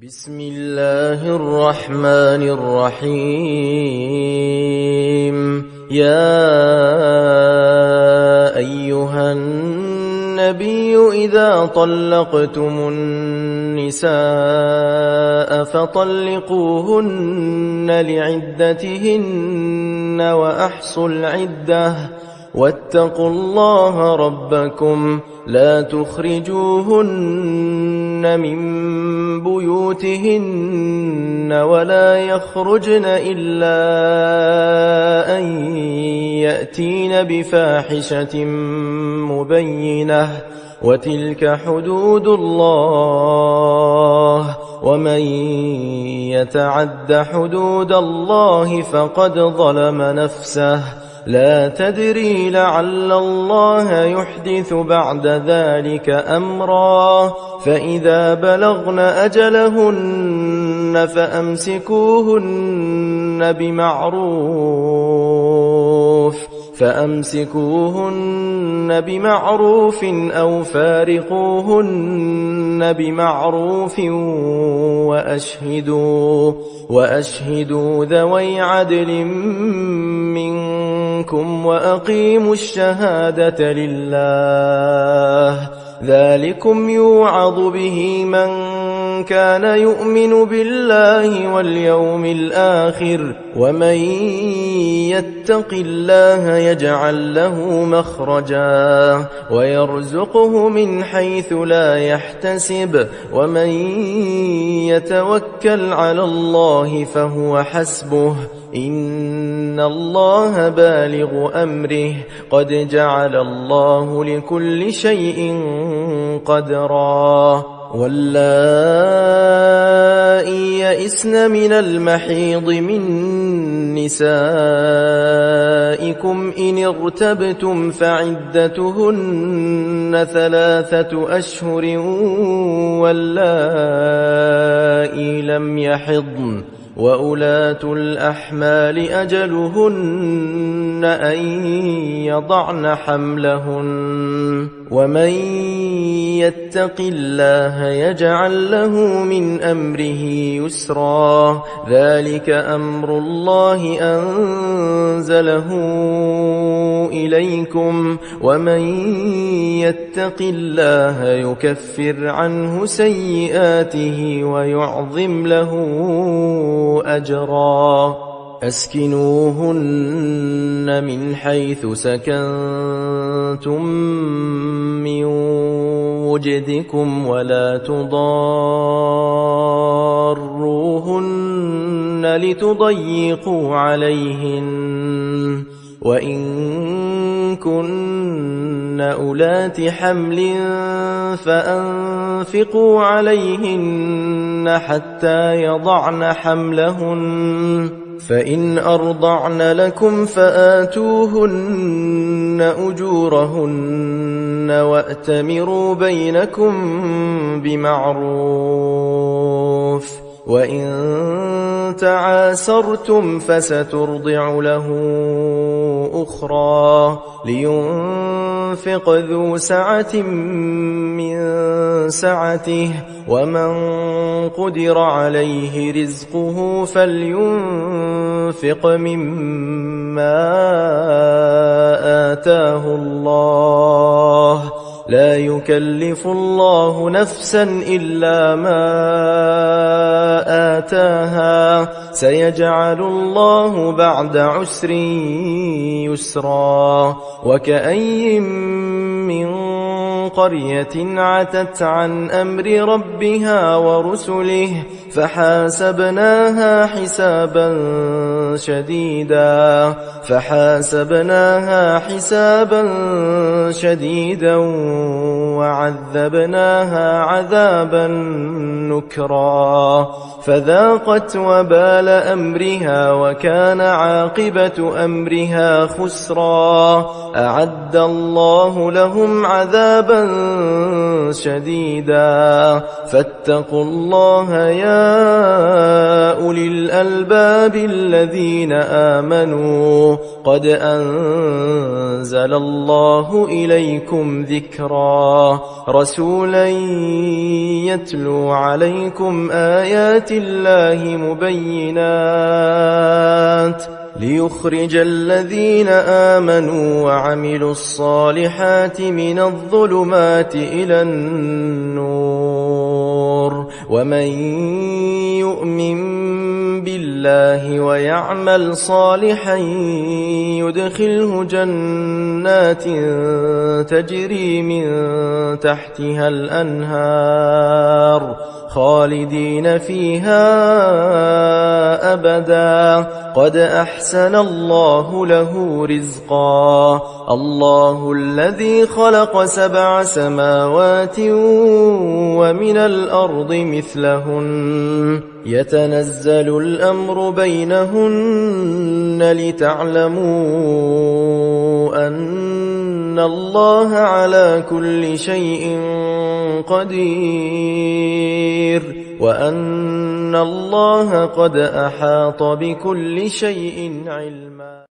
بسم الله الرحمن الرحيم. يا أيها النبي إذا طلقتم النساء فطلقوهن لعدتهن وأحصوا العدة واتقوا الله ربكم لا تخرجوهن من بيوتهن ولا يخرجن إلا أن يأتين بفاحشة مبينة وتلك حدود الله ومن يتعد حدود الله فقد ظلم نفسه لا تدري لعل الله يحدث بعد ذلك أمرا فإذا بلغن أجلهن فأمسكوهن بمعروف أو فارقوهن بمعروف وأشهدوا ذوي عدل منكم وأقيموا الشهادة لله ذلكم يوعظ به من كان يؤمن بالله واليوم الآخر ومن يتق الله يجعل له مخرجا ويرزقه من حيث لا يحتسب ومن يتوكل على الله فهو حسبه إن الله بالغ أمره قد جعل الله لكل شيء قدرا واللائي يئسن من المحيض من نسائكم إن ارتبتم فعدتهن 3 أشهر واللائي لم يحضن وأولاة الأحمال أجلهن أن يضعن حملهن ومن يتق الله يجعل له من أمره يسرا ذلك أمر الله أنزله إليكم ومن يتق الله يكفر عنه سيئاته ويعظم له أجرا أسكنوهن من حيث سكنتم من وجدكم ولا تضاروهن لتضيقوا عليهن وإن كن أولات حمل فأنفقوا عليهن حتى يضعن حملهن فإن أرضعن لكم فآتوهن أجورهن وأتمروا بينكم بمعروف وإن تعاسرتم فسترضع له أخرى لينفق ذو سعة من سعته ومن قدر عليه رزقه فلينفق مما آتاه الله لا يكلف الله نفسا إلا ما آتاها سيجعل الله بعد عسر يسرا وكأي من قرية عتت عن أمر ربها ورسله فحاسبناها حسابا شديدا وعذبناها عذابا نكرا فذاقت وبال أمرها وكان عاقبة أمرها خسرا أعد الله لهم عذابا شديدا فاتقوا الله يا أولي الألباب الذين آمنوا قد أنزل الله إليكم ذكرا رسولا يتلو عليكم آيات الله مبينات ليخرج الذين آمنوا وعملوا الصالحات من الظلمات إلى النور ومن يؤمن بالله ويعمل صالحا يدخله جنات تجري من تحتها الأنهار خالدين فيها أبدا قد أحسن الله له رزقا الله الذي خلق 7 سماوات ومن الأرض مثلهن يتنزل الأمر بينهن لتعلموا أن الله على كل شيء قدير وأن الله قد أحاط بكل شيء علما.